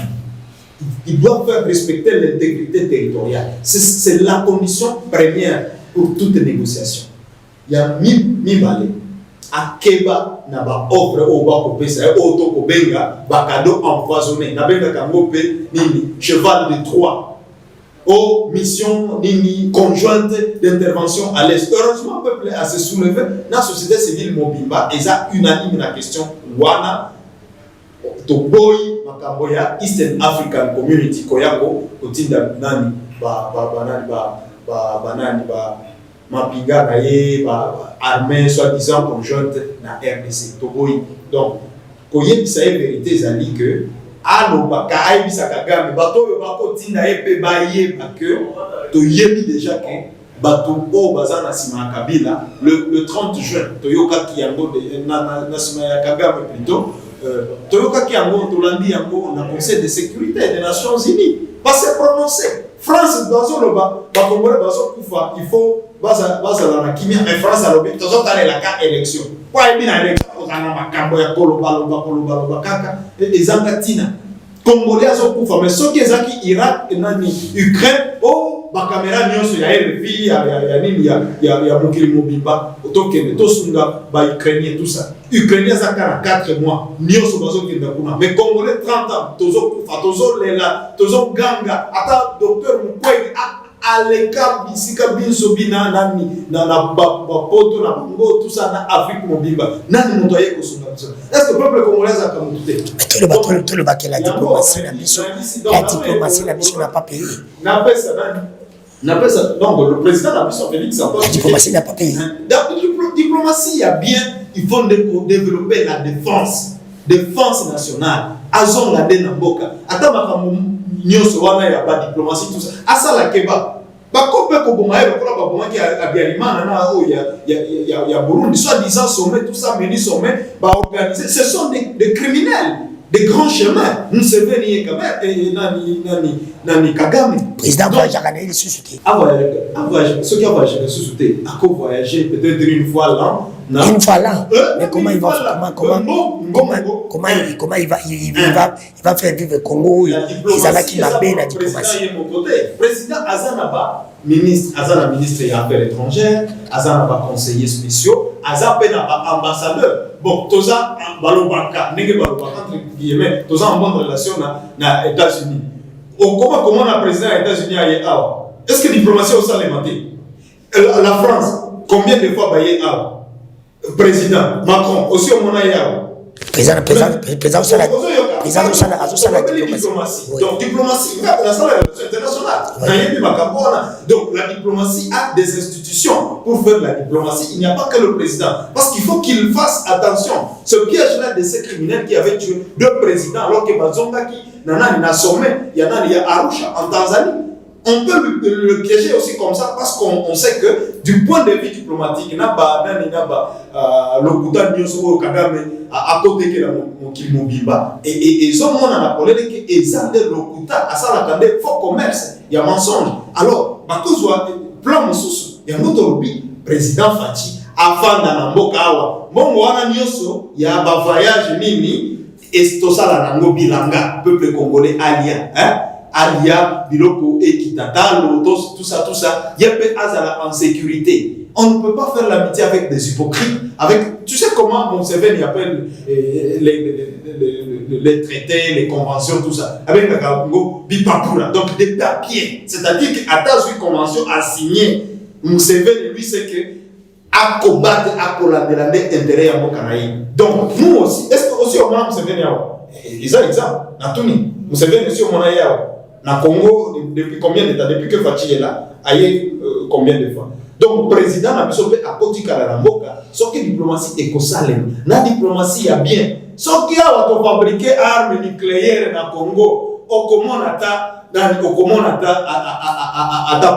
Ils doivent faire respecter l'intégrité territoriale. C'est la condition première pour toute négociation. Il y a mi balé. À Keba, na ba offre au bas au pesa, au to ko benga, ba cadeau empoisonné. Na benga kangope nini cheval de Troie. Aux missions nini conjointe d'intervention à l'est. Heureusement, le peuple a se soulevé. Dans la société civile Mobimba, ils ont unanime la question. Wana to boy makamboya Eastern African Community koyako kotinda nani ba mapinga na ye ba armée soi-disant conjointe na RDC to boy. Donc koyebisa ye vérité ezali que aloba ka ayebisa Kagame bato oyo bakotinda ye mpe bayeba que toyebi déjà que bato oyo baza na nsima ya Kabila le 30 juin toyokaki yango na nsima ya Kagame plutôt toyokaki yango tolandi yango na Conseil de sécurité des Nations Unies pas se prononcer France bazoloba bakongole bazokufa il faut bazala na kimia mais France alobi tozotalelaka élection po ayebi na élection ozana makambo ya koloba kaka ezanga tina Congolais azokufa mais soki ezaki Irak nani Ukraine bakamera nyonso ya RFI ya nini ya mokili mobimba otokende tosunga ba Ukrainien tout ça Ukrainien zaka na 4 mois nyonso bazokenda kuna mais Congolais 30 ans tozokufa tozolela tozoganga ata docteur Mukwege à l'écart bisika binso bina nani na poto na bango tout ça na Afrique mobimba nani moto aye kosunga biso est-ce que le peuple congolais a kamuté tout le bac la diplomatie la mission n'a pas payé donc le président n'a pas son Félix Antoine. La diplomatie n'a pas payé. La diplomatie, il y a bien, il faut développer la défense nationale. Azon la denamboka. Atama nyoso wana ya ba diplomatie tout ça. Asa la keba. Ba kope ko boma e ko ba boma ki abialimana na o ya Burundi soi-disant sommet tout ça meni sommet ba organiser ce sont des criminels. Des grands chemins. Nous savons ni nani Kagame. Président voyage à Canada, il est sous-souté. Ceux qui ont voyagé sous-souté, à quoi voyager peut-être une fois l'an. Une fois là. Mais comment il va faire vivre le Congo? Ils ont qui m'a bien la diplomatie. Président Azanaba, ministre des Affaires étrangères, Azanaba conseiller spéciaux, Azanaba ambassadeur. Bon, tout ça, balobaka, n'est-ce pas entre guillemets, tout ça en bonne relation na États-Unis. Comment la président des États-Unis a été là? Est-ce que la diplomatie au sein de la France, combien de fois a été là? Président Macron, aussi au moment président de la diplomatie. Donc, diplomatie, il y a la relation internationale. Donc, la diplomatie a des institutions pour faire la diplomatie. Il n'y a pas que le président. Parce qu'il faut qu'il fasse attention. Ce piège-là de ces criminels qui avaient tué 2 présidents, alors que Bazonga qui n'a sommet, il y a Arusha en Tanzanie. On peut le piéger aussi comme ça parce qu'on sait que du point de vue diplomatique, il n'y a pas le Bouddha Nyosoro Kagame à côté de la Mobimba. Et ils ont appelé qu'ils ont des locuta à ça la faux commerce, il y a mensonge. Alors, plan Moussous, il y a un autre président Fati, avant d'Anamboka Awa, bon, il y a un voyage Nini, et tout ça, la Nango Bilanga, peuple congolais alien, Alia, Biloko, Ekitata, Lotos, tout ça, Yepé Azala en sécurité. On ne peut pas faire l'amitié avec des hypocrites. Tu sais comment Monseveni appelle les traités, les conventions, tout ça. Avec la Congo, Bipapura. Donc des papiers. C'est-à-dire qu'Atas une convention a signé. Monseveni, lui, c'est que à combattre, à collaborer intérêt à Mokanaï. Donc nous aussi, est-ce que aussi au moins Monseveni a ils ont exemple. Natuni, Monseveni aussi au moins na Congo, depuis combien de temps? Depuis que Fachi est là, aïe, combien de fois? Donc, le président a besoin de côté Kalaramboka, sauf que la diplomatie est consalée. La diplomatie est bien. Sauf qu'il y a fabriquer armes nucléaires dans le Congo, au comment on a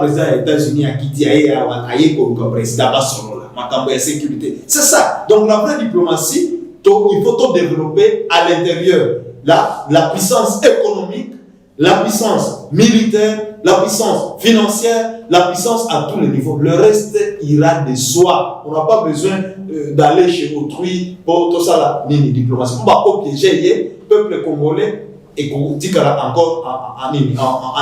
président des États-Unis à quitter aïe comme président de sécurité. C'est ça. Donc, la vraie diplomatie, il faut tout développer à l'intérieur. La puissance économique, la puissance militaire, la puissance financière, la puissance à tous les niveaux. Le reste ira de soi. On n'a pas besoin d'aller chez autrui pour tout ça là, ni diplomatie. On va obliger le peuple congolais et qu'on dit encore en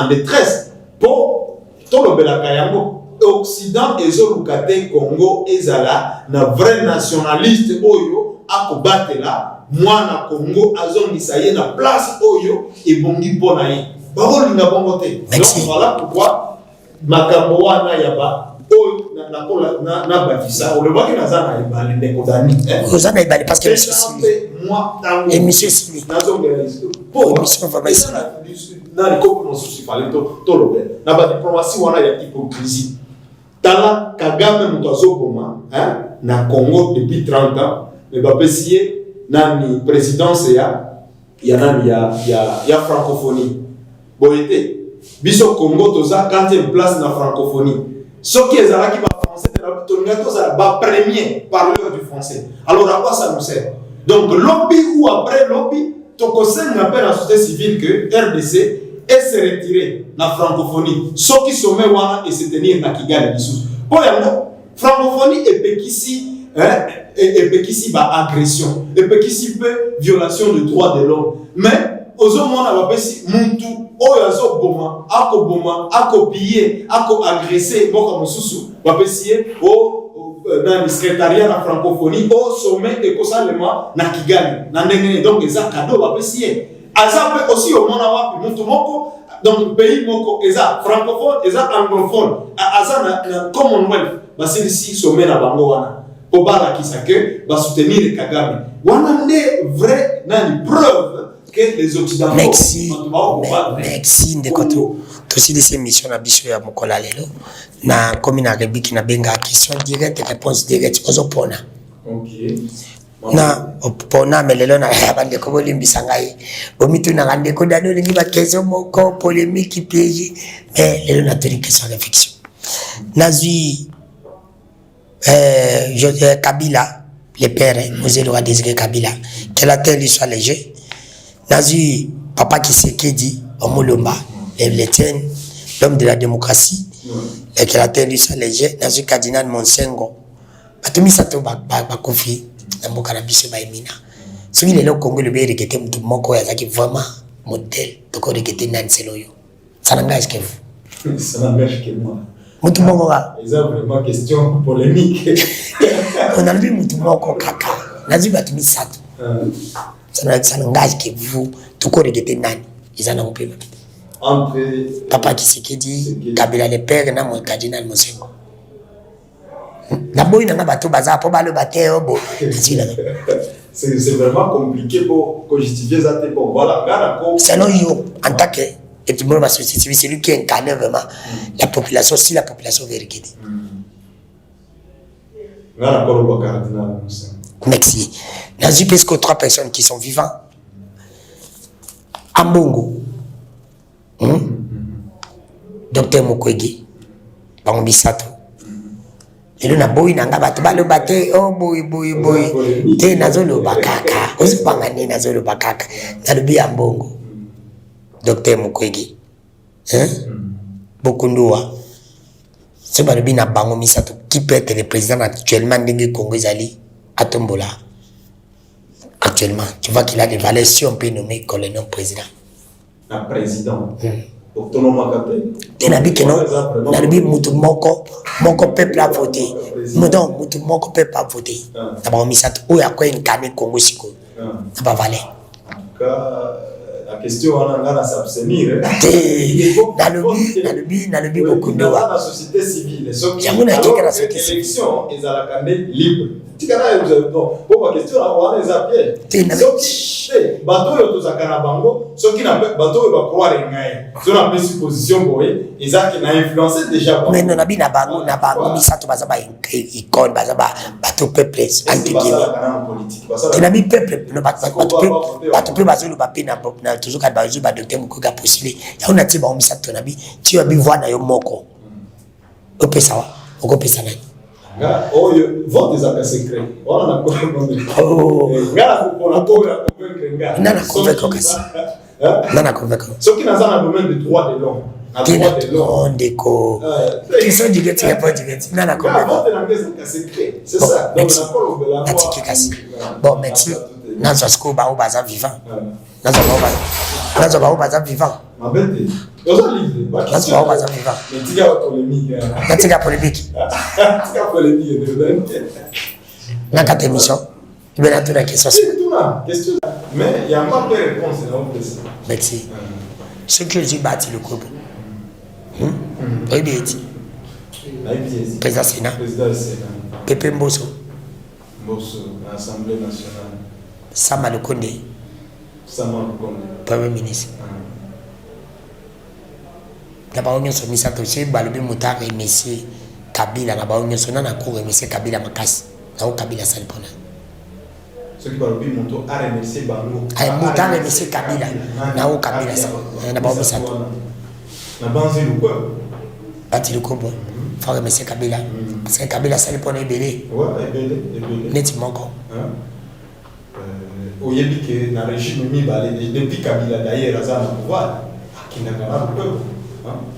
détresse pour tout le Belakayango. Occident et Zolukate Congo ezala na vrai nationaliste oyo akobate la mwana Congo azongisa ye na place oyo ebongi pona ye baoli na bongote. Donc voilà pourquoi makambo wana yaba oyo na batisa on le voit que nazana ebale ndeko dani ozana ebale parce que moi tango et monsieur Sili pour mission va na ko no souci fallait to lo na ba diplomatie wana ya hypocrisie. Tala Kagame Mutazo Goma, na Congo depuis 30 ans, mais bah pessier nani présidence ya francophonie. Boyete biso Congo toza 4e place na francophonie. Ce qui est là qui va français na ba premier parleur du français. Alors à quoi ça nous sert? Donc lobby ou après lobby, to conseil appelle la société civile que RDC et se retirer la francophonie. Ceux qui sont là et se tenir à Kigali dessous. Pour la francophonie et pekisi agression, et pekisi violation de droits de l'homme. Mais aux hommes on a pesi muntu oyazo boma, ako piller, ako agresser, boka mususu, va pesi dans le secrétariat de la francophonie au sommet et kosalema na Kigali. Na ndenge donc les cadeaux va pesi. Aza aussi au monde wapi muntu moko donc pays moko eza francophone eza anglophone aza na Commonwealth basi ici sommet na bango wana pour bala kisake ba soutenir Kagame wana nde vrai nani preuve que les occidentaux merci ndeko to aussi de ces missions na biso ya mokola lelo na commune na Rebiki na benga question directe réponse directe ozopona. OK. Na pona melelo na bande ko bolimbisa ngai bomitu na ngande ko dano lingi ba question moko polémique piège mais lelo na toni question réflexion nazui Kabila le père Mosé le roi Désiré Kabila que la terre lui soit léger nazui papa qui s'est dit Omolomba l'Étienne l'homme de la démocratie et que la terre lui soit léger nazui cardinal Monsengo batumi sato ba kofi Namboka na biso ba emina. Soki lelo Congo le bere kete mutu moko ya zaki vraiment modèle to ko rekete nani seloyo. Ça n'engage que vous. Ça n'engage que moi. Mutu moko ga. C'est vraiment question polémique. On a vu mutu moko kaka. Nazi batu misato. Ça n'engage que vous to ko rekete nani. Izana kopeba. Entre papa Tshisekedi, Kabila le père na mo cardinal Monsengo. C'est vraiment compliqué pour justifier ça. Bon, voilà, c'est non, en tant que c'est lui qui incarne vraiment la population, si la population veut regarder. Merci. Nazi presque 3 personnes qui sont vivantes. Ambongo. Docteur Mukwege. Bangomisato. Lelo na boy nanga bato baloba te oh boy te nazolo bakaka osipangane nazolo bakaka nalobi ya mbongo Docteur Mukwege Bokundua c'est balobi na bango misato qui peut être le président actuellement ndenge Congo ezali atombola actuellement tu vois qu'il a des valeurs si on peut nommer colonel président un président tenabi keno nalobi mutu moko peuple a voté non mutu moko peuple a voté na ba misato oyo akwa incarné Congo siko na ba valeur la question on a s'abstenir nalobi beaucoup de la société civile jamuna kika la société civile élection ezala libre tikana bon ma question on les appelle bato yo tozakana bango soki na bato yo ba croire ngai so na position boye ezaki na influencer déjà mais non na bango misato bazaba icône bazaba bato peuple anti-guerre tenabi peuple no bato pe bazolo ba pe na toujours ka bazo ba Docteur Mukwege postulé ya on a ti ba misato nabi ti yo bi voix na yo moko opesa wa okopesa nani oh vote des appels secrets on a quoi oh ngala ko na convaincre ngala nana convaincre kasi Non, na convaincre. Ce qui n'a pas le domaine de droit de l'homme. Non, déco. Qui sont du gâteau, il n'y a pas du gâteau. Non, na convaincre. C'est ça. Donc, bon, merci. Dans ce coup, bah, on va vivant. Dans ce coup, on va vivant. Ma bête. Dans ce livre. Dans ce coup, on va vivant. Mais tu as polémique. Tu as polémique. Tu as polémique. Dans cette émission, il y a toute la question. C'est tout là. Question. Mais il n'y a pas de réponse. Merci. Ce que j'ai bâti le couple. Oui, bien dit. Président Sénat. Pépé Mbosso. L'Assemblée nationale. Sama Lukonde. Premier ministre. D'abord, nous sommes mis à toucher, Balobi Moutard et Monsieur Kabila. D'abord, nous sommes à cour et Monsieur Kabila Makasi. Là Kabila Salpona. Ceux qui Balobi Moutard a remercié Bango. Moutard et Monsieur Kabila. Là Kabila Salpona. D'abord, nous sommes à Banzi le quoi? Bati le Kobo. Faut remercier Kabila. Parce que Kabila Salpona est belé. Ouais, est belé. Nettement encore. Au Yébi, dans le régime depuis Kabila d'ailleurs, à pouvoir, qui n'a pas le peuple.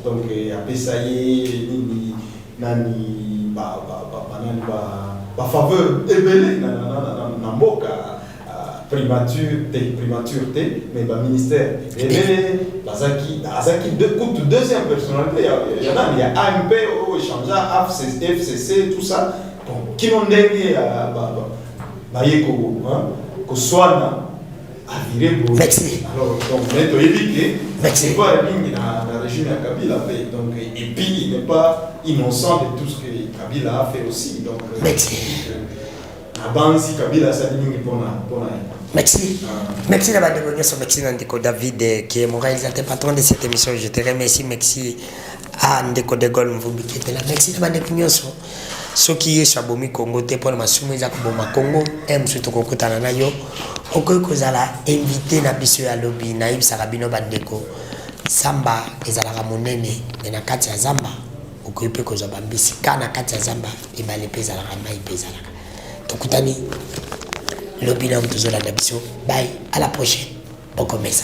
Donc, après ça y est, nani ba faveur ébélé na mboka primature mais ba ministère ébélé bazaki deuxième personnalité il y a AMP au échangea FCC tout ça donc qui n'ont ndenge ba yeko ko swana a viré pour merci alors donc mais tu éviter c'est pas la ligne dans le régime de Kabila donc et puis il n'est pas innocent de tout ce que Kabila a fait aussi donc merci à Banzi Kabila sa ligne pour merci merci d'avoir donné son merci Ndeko David qui est mon réalisateur patron de cette émission je te remercie merci à Ndeko de Gol Mvumbi qui était là merci d'avoir donné son ce qui est Chabomi Congo te pour ma soumise à Koboma Congo aime surtout kokutana na yo okoy kozala invité na biso ya lobby na Ibsa Rabino Bandeko Zamba ezalaka monene na kati ya Zamba okoy pe kozwa bambisi kana kati ya Zamba ebale pe ezalaka mai pe ezalaka tokutani lobby na mtuzola na biso bye à la prochaine bon comme ça